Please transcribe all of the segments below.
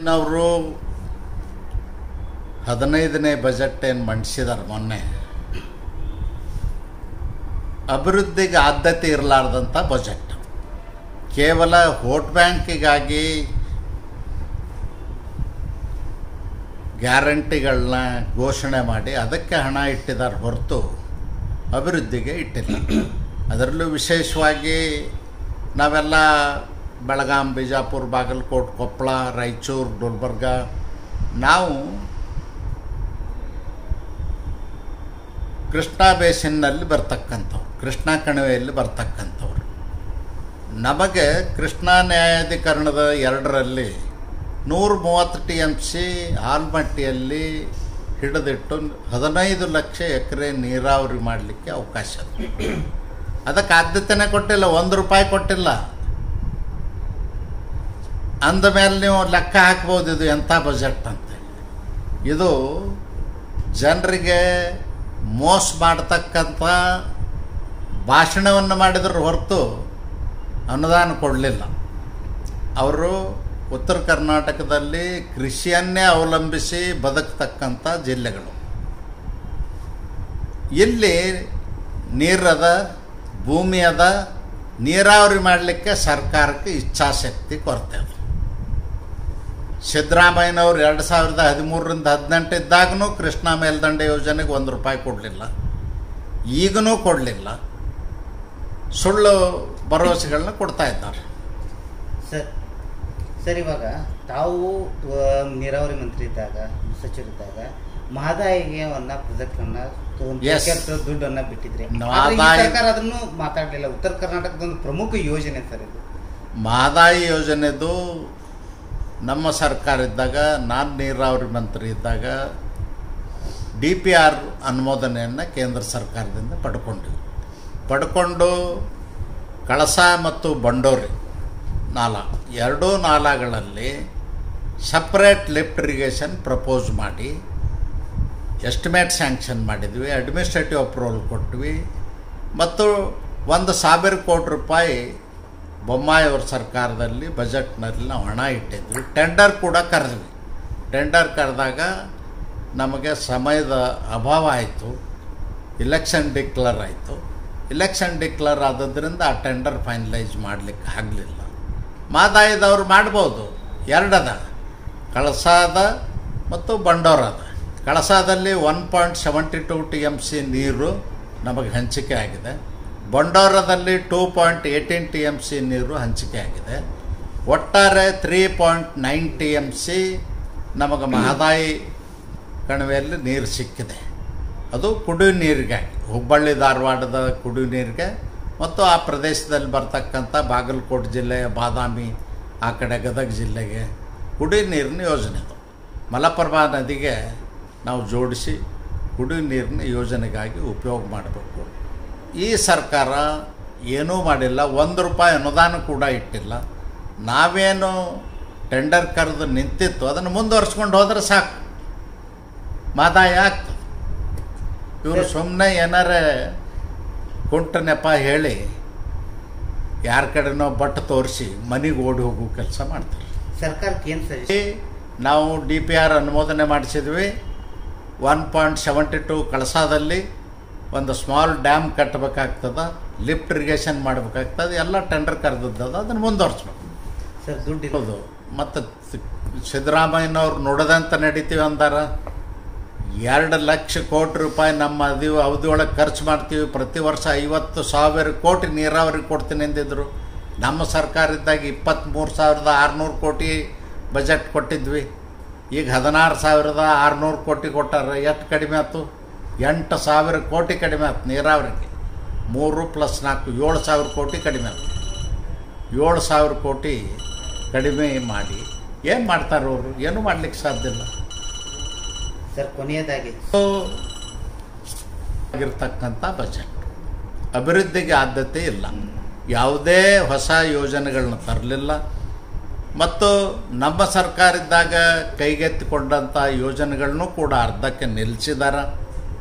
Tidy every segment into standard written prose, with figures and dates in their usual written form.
ಅವರು 15ನೇ ಬಜೆಟ್ ಏನು ಮಂಡಿಸಿದಾರೆ ಮೊನ್ನೆ, ಅಭಿವೃದ್ಧಿಗೆ ಆದ್ಯತೆ ಇರಲಾರ್ದಂಥ ಬಜೆಟ್. ಕೇವಲ ವೋಟ್ ಬ್ಯಾಂಕಿಗಾಗಿ ಗ್ಯಾರಂಟಿಗಳನ್ನ ಘೋಷಣೆ ಮಾಡಿ ಅದಕ್ಕೆ ಹಣ ಇಟ್ಟಿದ್ದಾರೆ ಹೊರತು ಅಭಿವೃದ್ಧಿಗೆ ಇಟ್ಟಿಲ್ಲ. ಅದರಲ್ಲೂ ವಿಶೇಷವಾಗಿ ನಾವೆಲ್ಲ ಬೆಳಗಾಂ, ಬಿಜಾಪುರ, ಬಾಗಲಕೋಟೆ, ಕೊಪ್ಪಳ, ರಾಯಚೂರು, ಗುಲ್ಬರ್ಗ, ನಾವು ಕೃಷ್ಣಾ ಬೇಸಿನ್ನಲ್ಲಿ ಬರ್ತಕ್ಕಂಥವ್ರು, ಕೃಷ್ಣಾ ಕಣಿವೆಯಲ್ಲಿ ಬರ್ತಕ್ಕಂಥವ್ರು. ನಮಗೆ ಕೃಷ್ಣಾ ನ್ಯಾಯಾಧಿಕರಣದ 2ರಲ್ಲಿ 130 TMC ಆಲ್ಮಟ್ಟಿಯಲ್ಲಿ ಹಿಡಿದಿಟ್ಟು 15 ಲಕ್ಷ ಎಕರೆ ನೀರಾವರಿ ಮಾಡಲಿಕ್ಕೆ ಅವಕಾಶ ಇದೆ. ಅದಕ್ಕೆ ಆದ್ಯತೆನೇ ಕೊಟ್ಟಿಲ್ಲ, 1 ರೂಪಾಯಿ ಕೊಟ್ಟಿಲ್ಲ. ಅಂದಮೇಲೆ ನೀವು ಲೆಕ್ಕ ಹಾಕ್ಬೋದು ಇದು ಎಂಥ ಬಜೆಟ್ ಅಂತ. ಇದು ಜನರಿಗೆ ಮೋಸ ಮಾಡ್ತಕ್ಕಂಥ ಭಾಷಣವನ್ನು ಮಾಡಿದ್ರು ಹೊರತು ಅನುದಾನ ಕೊಡಲಿಲ್ಲ. ಅವರು ಉತ್ತರ ಕರ್ನಾಟಕದಲ್ಲಿ ಕೃಷಿಯನ್ನೇ ಅವಲಂಬಿಸಿ ಬದುಕ್ತಕ್ಕಂಥ ಜಿಲ್ಲೆಗಳು. ಇಲ್ಲಿ ನೀರದ, ಭೂಮಿ ಅದ, ನೀರಾವರಿ ಮಾಡಲಿಕ್ಕೆ ಸರ್ಕಾರಕ್ಕೆ ಇಚ್ಛಾಶಕ್ತಿ ಕೊರತೆ ಅದು. ಸಿದ್ದರಾಮಯ್ಯನವರು 2013ರಿಂದ 18 ಇದ್ದಾಗೂ ಕೃಷ್ಣಾ ಮೇಲ್ದಂಡೆ ಯೋಜನೆಗೆ 1 ರೂಪಾಯಿ ಕೊಡಲಿಲ್ಲ, ಈಗನೂ ಕೊಡಲಿಲ್ಲ. ಸುಳ್ಳು ಭರವಸೆಗಳನ್ನ ಕೊಡ್ತಾ ಇದ್ದಾರೆ. ಸರ್ ಇವಾಗ ತಾವು ನೀರಾವರಿ ಮಂತ್ರಿ ಇದ್ದಾಗ, ಸಚಿವರಿದ್ದಾಗ ಮಹದಾಯಿಗೆ ಪ್ರಾಜೆಕ್ಟನ್ನು ದುಡ್ಡನ್ನು ಬಿಟ್ಟಿದ್ರಿ. ಸರ್ಕಾರ ಅದನ್ನು ಮಾತಾಡಲಿಲ್ಲ. ಉತ್ತರ ಕರ್ನಾಟಕದ ಒಂದು ಪ್ರಮುಖ ಯೋಜನೆ ಸರ್ ಇದು. ಮಹದಾಯಿ ಯೋಜನೆದು ನಮ್ಮ ಸರ್ಕಾರ ಇದ್ದಾಗ, ನಾನು ನೀರಾವರಿ ಮಂತ್ರಿ ಇದ್ದಾಗ DPR ಅನುಮೋದನೆಯನ್ನು ಕೇಂದ್ರ ಸರ್ಕಾರದಿಂದ ಪಡ್ಕೊಂಡು ಕಳಸಾ ಮತ್ತು ಬಂಡೋರಿ ನಾಲಾ, 2 ನಾಲಾಗಳಲ್ಲಿ ಸಪ್ರೇಟ್ ಲಿಫ್ಟ್ ಇರಿಗೇಷನ್ ಪ್ರಪೋಸ್ ಮಾಡಿ ಎಸ್ಟಿಮೇಟ್ ಸ್ಯಾಂಕ್ಷನ್ ಮಾಡಿದ್ವಿ, ಅಡ್ಮಿನಿಸ್ಟ್ರೇಟಿವ್ ಅಪ್ರೂವಲ್ ಕೊಟ್ವಿ. ಮತ್ತು 1,000 ಕೋಟಿ ರೂಪಾಯಿ ಬೊಮ್ಮಾಯಿಯವ್ರ ಸರ್ಕಾರದಲ್ಲಿ ಬಜೆಟ್ನಲ್ಲಿ ನಾವು ಹಣ ಇಟ್ಟಿದ್ವಿ. ಟೆಂಡರ್ ಕೂಡ ಕರೆದ್ವಿ. ಟೆಂಡರ್ ಕರೆದಾಗ ನಮಗೆ ಸಮಯದ ಅಭಾವ ಆಯಿತು, ಇಲೆಕ್ಷನ್ ಡಿಕ್ಲೇರ್ ಆಯಿತು. ಇಲೆಕ್ಷನ್ ಡಿಕ್ಲೇರ್ ಆದದ್ರಿಂದ ಆ ಟೆಂಡರ್ ಫೈನಲೈಸ್ ಮಾಡಲಿಕ್ಕೆ ಆಗಲಿಲ್ಲ. ಮಹದಾಯಿದವ್ರು ಮಾಡ್ಬೋದು, 2 ಅದ, ಕಳಸಾದ ಮತ್ತು ಬಂಡೋರದ. ಕಳಸಾದಲ್ಲಿ 1.72 TMC ನೀರು ನಮಗೆ ಹಂಚಿಕೆ ಆಗಿದೆ. ಬಂಡೋರದಲ್ಲಿ 2.18 TMC ನೀರು ಹಂಚಿಕೆ ಆಗಿದೆ. ಒಟ್ಟಾರೆ 3.9 TMC ನಮಗೆ ಮಹದಾಯಿ ಕಣಿವೆಯಲ್ಲಿ ನೀರು ಸಿಕ್ಕಿದೆ. ಅದು ಕುಡಿಯುವ ನೀರಿಗಾಗಿ, ಹುಬ್ಬಳ್ಳಿ ಧಾರವಾಡದ ಕುಡಿಯುವ ನೀರಿಗೆ ಮತ್ತು ಆ ಪ್ರದೇಶದಲ್ಲಿ ಬರ್ತಕ್ಕಂಥ ಬಾಗಲಕೋಟೆ ಜಿಲ್ಲೆ, ಬಾದಾಮಿ, ಆ ಕಡೆ ಗದಗ ಜಿಲ್ಲೆಗೆ ಕುಡಿಯುವ ನೀರಿನ ಯೋಜನೆ. ಅದು ಮಲಪ್ರಭಾ ನದಿಗೆ ನಾವು ಜೋಡಿಸಿ ಕುಡಿಯುವ ನೀರಿನ ಯೋಜನೆಗಾಗಿ ಉಪಯೋಗ ಮಾಡಬೇಕು. ಈ ಸರ್ಕಾರ ಏನೂ ಮಾಡಿಲ್ಲ, 1 ರೂಪಾಯಿ ಅನುದಾನ ಕೂಡ ಇಟ್ಟಿಲ್ಲ. ನಾವೇನು ಟೆಂಡರ್ ಕರೆದು ನಿಂತಿತ್ತು ಅದನ್ನು ಮುಂದುವರ್ಸ್ಕೊಂಡು ಹೋದರೆ ಸಾಕು, ಮಹದಾಯಿ ಆಗ್ತದೆ. ಇವರು ಸುಮ್ಮನೆ ಏನಾರೇ ಕುಂಟ ನೆಪ ಹೇಳಿ ಯಾರ ಕಡೆನೋ ಬಟ್ಟು ತೋರಿಸಿ ಮನೆಗೆ ಓಡಿ ಹೋಗೋ ಕೆಲಸ ಮಾಡ್ತಾರೆ. ಸರ್ಕಾರಕ್ಕೆ ಏನು ನಾವು DPR ಅನುಮೋದನೆ ಮಾಡಿಸಿದ್ವಿ. 1.72 ಕಳಸಾದಲ್ಲಿ ಒಂದು ಸ್ಮಾಲ್ ಡ್ಯಾಮ್ ಕಟ್ಟಬೇಕಾಗ್ತದೆ, ಲಿಫ್ಟ್ ಇರಿಗೇಷನ್ ಮಾಡಬೇಕಾಗ್ತದೆ. ಎಲ್ಲ ಟೆಂಡರ್ ಕರೆದದ್ದು ಅದನ್ನು ಮುಂದುವರ್ಸ್ಬೇಕು ಸರ್. ದುಡ್ಡು ಹೌದು. ಮತ್ತು ಸಿದ್ದರಾಮಯ್ಯನವ್ರು ನುಡಿದಂತ ನಡೀತೀವಿ ಅಂದಾರ. 2 ಲಕ್ಷ ಕೋಟಿ ರೂಪಾಯಿ ನಮ್ಮ ಅವಧಿಯೊಳಗೆ ಖರ್ಚು ಮಾಡ್ತೀವಿ. ಪ್ರತಿ ವರ್ಷ 50,000 ಕೋಟಿ ನೀರಾವರಿ ಕೊಡ್ತೀನಿ ಎಂದಿದ್ರು. ನಮ್ಮ ಸರ್ಕಾರ ಇದ್ದಾಗ 23,600 ಕೋಟಿ ಬಜೆಟ್ ಕೊಟ್ಟಿದ್ವಿ. ಈಗ 16,600 ಕೋಟಿ ಕೊಟ್ಟಾರೆ. ಎಷ್ಟು ಕಡಿಮೆ ಆಯ್ತು? 8,000 ಕೋಟಿ ಕಡಿಮೆ ಆಯ್ತು ನೀರಾವರಿಗೆ. 3 + 4 7,000 ಕೋಟಿ ಕಡಿಮೆ ಆಯ್ತು. 7,000 ಕೋಟಿ ಕಡಿಮೆ ಮಾಡಿ ಏನು ಮಾಡ್ತಾರೆ ಅವರು? ಏನೂ ಮಾಡಲಿಕ್ಕೆ ಸಾಧ್ಯ ಇಲ್ಲ ಸರ್. ಕೊನೆಯದಾಗಿ ಆಗಿರ್ತಕ್ಕಂಥ ಬಜೆಟ್, ಅಭಿವೃದ್ಧಿಗೆ ಆದ್ಯತೆ ಇಲ್ಲ, ಯಾವುದೇ ಹೊಸ ಯೋಜನೆಗಳನ್ನ ತರಲಿಲ್ಲ. ಮತ್ತು ನಮ್ಮ ಸರ್ಕಾರ ಇದ್ದಾಗ ಕೈಗೆತ್ತಿಕೊಂಡಂಥ ಯೋಜನೆಗಳನ್ನೂ ಕೂಡ ಅರ್ಧಕ್ಕೆ ನಿಲ್ಲಿಸಿದ್ದಾರೆ.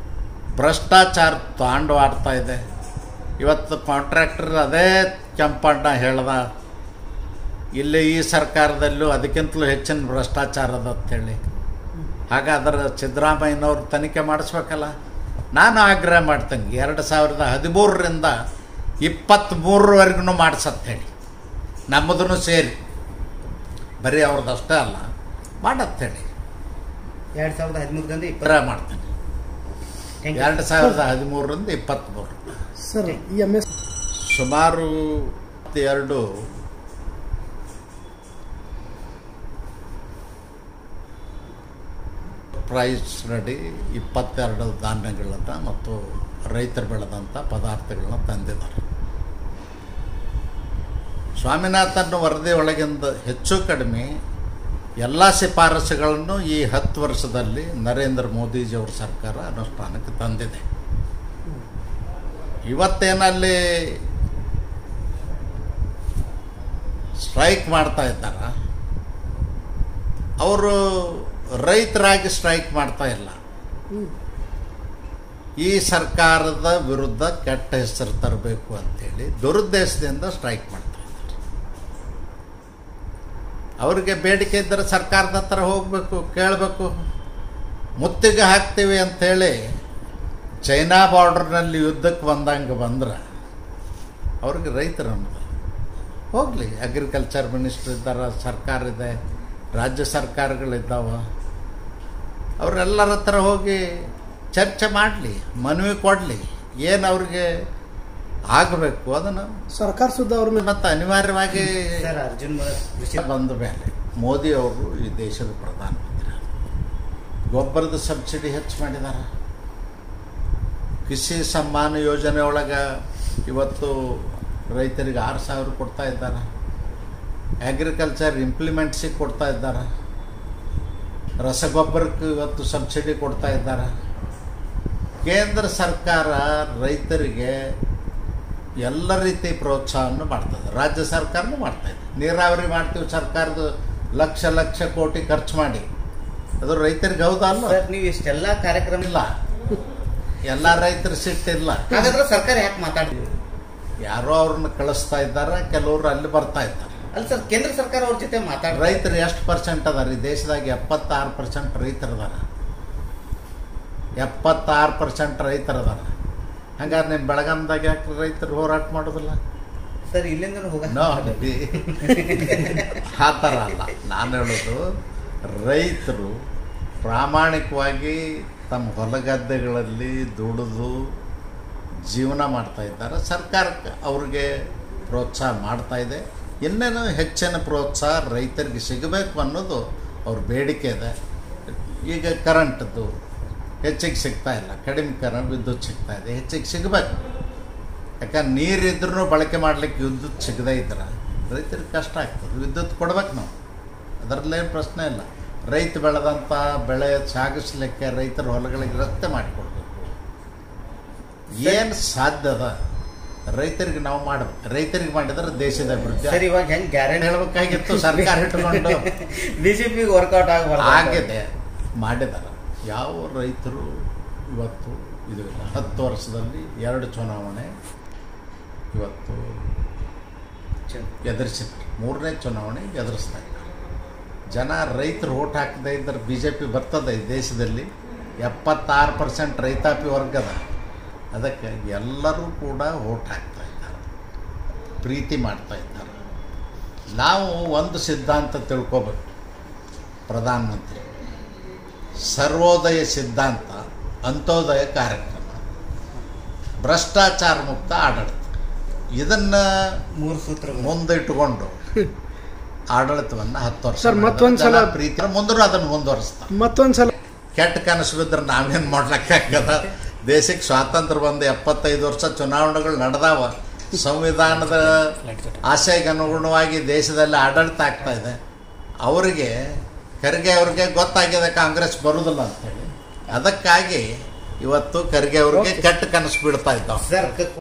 ಭ್ರಷ್ಟಾಚಾರ ತಾಂಡವಾಡ್ತಾ ಇದೆ. ಇವತ್ತು ಕಾಂಟ್ರಾಕ್ಟರ್ ಅದೇ ಕೆಂಪಣ್ಣ ಹೇಳ್ದ, ಇಲ್ಲಿ ಈ ಸರ್ಕಾರದಲ್ಲೂ ಅದಕ್ಕಿಂತಲೂ ಹೆಚ್ಚಿನ ಭ್ರಷ್ಟಾಚಾರ ಅದ ಅಂತೇಳಿ. ಹಾಗಾದ್ರೆ ಸಿದ್ದರಾಮಯ್ಯನವ್ರು ತನಿಖೆ ಮಾಡಿಸ್ಬೇಕಲ್ಲ. ನಾನು ಆಗ್ರಹ ಮಾಡ್ತೇನೆ 2013ರಿಂದ 23ರವರೆಗೂ ಮಾಡಿಸತ್ತೇಳಿ, ನಮ್ಮದನ್ನು ಸೇರಿ, ಬರೀ ಅವ್ರದ್ದು ಅಷ್ಟೇ ಅಲ್ಲ ಮಾಡತ್ತೇಳಿ. 2013ರಿಂದ ಆಗ್ರಹ ಮಾಡ್ತೇನೆ. 2013ರಿಂದ 23 ಸರ್. ಸುಮಾರು 2 ಪ್ರೈಸ್ ರೆಡಿ 22 ಧಾನ್ಯಗಳನ್ನು ಮತ್ತು ರೈತರು ಬೆಳೆದಂಥ ಪದಾರ್ಥಗಳನ್ನ ತಂದಿದ್ದಾರೆ. ಸ್ವಾಮಿನಾಥನ್ ವರದಿ ಒಳಗಿಂದ ಹೆಚ್ಚು ಕಡಿಮೆ ಎಲ್ಲ ಶಿಫಾರಸುಗಳನ್ನು ಈ 10 ವರ್ಷದಲ್ಲಿ ನರೇಂದ್ರ ಮೋದಿಜಿಯವ್ರ ಸರ್ಕಾರ ಅನುಷ್ಠಾನಕ್ಕೆ ತಂದಿದೆ. ಇವತ್ತೇನಲ್ಲಿ ಸ್ಟ್ರೈಕ್ ಮಾಡ್ತಾ ಇದ್ದಾರ, ಅವರು ರೈತರಾಗಿ ಸ್ಟ್ರೈಕ್ ಮಾಡ್ತಾ ಇಲ್ಲ. ಈ ಸರ್ಕಾರದ ವಿರುದ್ಧ ಕೆಟ್ಟ ಹೆಸರು ತರಬೇಕು ಅಂತೇಳಿ ದುರುದ್ದೇಶದಿಂದ ಸ್ಟ್ರೈಕ್ ಮಾಡ್ತಾ ಇದ್ದಾರೆ. ಅವ್ರಿಗೆ ಬೇಡಿಕೆ ಇದ್ದರೆ ಸರ್ಕಾರದ ಹತ್ರ ಹೋಗಬೇಕು, ಕೇಳಬೇಕು. ಮುತ್ತಿಗೆ ಹಾಕ್ತೀವಿ ಅಂಥೇಳಿ ಚೈನಾ ಬಾರ್ಡರ್ನಲ್ಲಿ ಯುದ್ಧಕ್ಕೆ ಬಂದಂಗೆ ಬಂದ್ರೆ ಅವ್ರಿಗೆ ರೈತರು ಅನ್ನೋದು ಹೋಗಲಿ. ಅಗ್ರಿಕಲ್ಚರ್ ಮಿನಿಸ್ಟ್ರ್ ಇದ್ದಾರೆ, ಸರ್ಕಾರ ಇದೆ, ರಾಜ್ಯ ಸರ್ಕಾರಗಳಿದ್ದಾವೆ. ಅವರೆಲ್ಲರ ಹತ್ರ ಹೋಗಿ ಚರ್ಚೆ ಮಾಡಲಿ, ಮನವಿ ಕೊಡಲಿ, ಏನು ಅವ್ರಿಗೆ ಆಗಬೇಕು ಅದನ್ನು ಸರ್ಕಾರ ಸುದ್ದ ಅವ್ರ ಮೇಲೆ. ಮತ್ತು ಅನಿವಾರ್ಯವಾಗಿ ಅರ್ಜುನ್ ಬಂದ ಮೇಲೆ ಮೋದಿ ಅವರು ಈ ದೇಶದ ಪ್ರಧಾನಮಂತ್ರಿ, ಗೊಬ್ಬರದ ಸಬ್ಸಿಡಿ ಹೆಚ್ಚು ಮಾಡಿದ್ದಾರೆ. ಕೃಷಿ ಸಮ್ಮಾನ ಯೋಜನೆ ಒಳಗೆ ಇವತ್ತು ರೈತರಿಗೆ 6,000 ಕೊಡ್ತಾ ಇದ್ದಾರೆ. ಅಗ್ರಿಕಲ್ಚರ್ ಇಂಪ್ಲಿಮೆಂಟ್ಸಿಗೆ ಕೊಡ್ತಾ ಇದ್ದಾರೆ. ರಸಗೊಬ್ಬರಕ್ಕೆ ಇವತ್ತು ಸಬ್ಸಿಡಿ ಕೊಡ್ತಾ ಇದ್ದಾರೆ. ಕೇಂದ್ರ ಸರ್ಕಾರ ರೈತರಿಗೆ ಎಲ್ಲ ರೀತಿ ಪ್ರೋತ್ಸಾಹವನ್ನು ಮಾಡ್ತದೆ, ರಾಜ್ಯ ಸರ್ಕಾರನೂ ಮಾಡ್ತಾಯಿದೆ. ನೀರಾವರಿ ಮಾಡ್ತೀವಿ, ಸರ್ಕಾರದ ಲಕ್ಷ ಲಕ್ಷ ಕೋಟಿ ಖರ್ಚು ಮಾಡಿ, ಅದು ರೈತರಿಗೆ ಹೌದಲ್ಲ. ನೀವು ಇಷ್ಟೆಲ್ಲ ಕಾರ್ಯಕ್ರಮ ಇಲ್ಲ, ಎಲ್ಲ ರೈತರ ಸಿಟ್ಟಿಲ್ಲ. ಹಾಗಾದ್ರೆ ಸರ್ಕಾರ ಯಾಕೆ ಮಾತಾಡ್ತೀವಿ? ಯಾರೋ ಅವ್ರನ್ನ ಕಳಿಸ್ತಾ ಇದ್ದಾರೆ, ಕೆಲವರು ಅಲ್ಲಿ ಬರ್ತಾ ಇದ್ದಾರೆ. ಅಲ್ಲ ಸರ್, ಕೇಂದ್ರ ಸರ್ಕಾರ ಅವ್ರ ಜೊತೆ ಮಾತಾಡ. ರೈತರು ಎಷ್ಟು % ಅದಾರ ಈ ದೇಶದಾಗ? 76% ರೈತರು ಅದಾರ. 76% ರೈತರು ಅದಾರ. ಹಂಗಾರೆ ನಿಮ್ಮ ಬೆಳಗಾಂದಾಗ ಯಾಕೆ ರೈತರು ಹೋರಾಟ ಮಾಡೋದಿಲ್ಲ ಸರ್? ಇಲ್ಲಿಂದ ಹೋಗ ಆ ಥರ ಅಲ್ಲ ನಾನು ಹೇಳೋದು. ರೈತರು ಪ್ರಾಮಾಣಿಕವಾಗಿ ತಮ್ಮ ಹೊಲಗದ್ದೆಗಳಲ್ಲಿ ದುಡಿದು ಜೀವನ ಮಾಡ್ತಾ ಇದ್ದಾರೆ. ಸರ್ಕಾರಕ್ಕೆ ಅವ್ರಿಗೆ ಪ್ರೋತ್ಸಾಹ ಮಾಡ್ತಾ ಇದೆ. ಇನ್ನೇನು ಹೆಚ್ಚಿನ ಪ್ರೋತ್ಸಾಹ ರೈತರಿಗೆ ಸಿಗಬೇಕು ಅನ್ನೋದು ಅವ್ರ ಬೇಡಿಕೆ ಇದೆ. ಈಗ ಕರೆಂಟ್ದು ಹೆಚ್ಚಿಗೆ ಸಿಗ್ತಾ ಇಲ್ಲ, ಕಡಿಮೆ ವಿದ್ಯುತ್ ಸಿಗ್ತಾ ಇದೆ, ಹೆಚ್ಚಿಗೆ ಸಿಗಬೇಕು. ಯಾಕಂದ್ರೆ ನೀರಿದ್ರೂ ಬಳಕೆ ಮಾಡಲಿಕ್ಕೆ ವಿದ್ಯುತ್ ಸಿಗದೇ ಇದ್ರೆ ರೈತರಿಗೆ ಕಷ್ಟ ಆಗ್ತದೆ. ವಿದ್ಯುತ್ ಕೊಡ್ಬೇಕು ನಾವು, ಅದರಲ್ಲೇನು ಪ್ರಶ್ನೆ ಇಲ್ಲ. ರೈತ ಬೆಳೆದಂಥ ಬೆಳೆ ಸಾಗಿಸ್ಲಿಕ್ಕೆ ರೈತರ ಹೊಲಗಳಿಗೆ ರಸ್ತೆ ಮಾಡಿಕೊಡ್ಬೇಕು. ಏನು ಸಾಧ್ಯದ ರೈತರಿಗೆ ನಾವು ಮಾಡಬೇಕು. ರೈತರಿಗೆ ಮಾಡಿದ್ರೆ ದೇಶದ ಅಭಿವೃದ್ಧಿ. ಸರ್, ಇವಾಗ ಹೆಂಗೆ ಗ್ಯಾರಂಟಿ ಹೇಳಬೇಕಾಗಿತ್ತು ಸರ್ಕಾರ ಇಟ್ಟುಕೊಂಡು ಬಿಜೆಪಿಗೆ ವರ್ಕೌಟ್ ಆಗಿದೆ, ಮಾಡಿದ್ದಾರೆ. ಯಾವ ರೈತರು ಇವತ್ತು ಇದು 10 ವರ್ಷದಲ್ಲಿ 2 ಚುನಾವಣೆ ಇವತ್ತು ಎದುರಿಸಿದ್ರು, 3ನೇ ಚುನಾವಣೆ ಎದುರಿಸ್ತಾ ಇದ್ದಾರೆ. ಜನ ರೈತರು ಓಟ್ ಹಾಕದೇ ಇದ್ದರೆ BJP ಬರ್ತದೆ ಈ ದೇಶದಲ್ಲಿ. 76% ರೈತಾಪಿ ವರ್ಗದ. ಅದಕ್ಕೆ ಎಲ್ಲರೂ ಕೂಡ ಓಟ್ ಹಾಕ್ತಾ ಇದ್ದಾರೆ, ಪ್ರೀತಿ ಮಾಡ್ತಾ ಇದ್ದಾರೆ. ನಾವು ಒಂದು ಸಿದ್ಧಾಂತ ತಿಳ್ಕೊಬೇಕು, ಪ್ರಧಾನಮಂತ್ರಿ ಸರ್ವೋದಯ ಸಿದ್ಧಾಂತ, ಅಂತ್ಯೋದಯ ಕಾರ್ಯಕ್ರಮ, ಭ್ರಷ್ಟಾಚಾರ ಮುಕ್ತ ಆಡಳಿತ, ಇದನ್ನು 3 ಸೂತ್ರ ಮುಂದಿಟ್ಟುಕೊಂಡು ಆಡಳಿತವನ್ನು 10 ವರ್ಷ ಮತ್ತೊಂದ್ಸಲ ಪ್ರೀತಿ ಮುಂದೆ ಅದನ್ನು ಮುಂದುವರಿಸ್ತಾರೆ. ಮತ್ತೊಂದ್ಸಲ ಕೆಟ್ಟ ಕನಸು ಬಿದ್ದರೆ ನಾವೇನು ಮಾಡ್ಲಿಕ್ಕಾಗದ? ದೇಶಕ್ಕೆ ಸ್ವಾತಂತ್ರ್ಯ ಬಂದು 75 ವರ್ಷ ಚುನಾವಣೆಗಳು ನಡೆದಾವ. ಸಂವಿಧಾನದ ಆಶಯಕ್ಕೆ ಅನುಗುಣವಾಗಿ ದೇಶದಲ್ಲಿ ಆಡಳಿತ ಆಗ್ತಾ ಇದೆ. ಅವರಿಗೆ ಖರ್ಗೆ ಅವ್ರಿಗೆ ಗೊತ್ತಾಗಿದೆ ಕಾಂಗ್ರೆಸ್ ಬರುವುದಿಲ್ಲ ಅಂತೇಳಿ. ಅದಕ್ಕಾಗಿ ಇವತ್ತು ಖರ್ಗೆ ಅವ್ರಿಗೆ ಕೆಟ್ಟ ಕನಸು ಬಿಡ್ತಾ ಇದ್ದಾವೆ.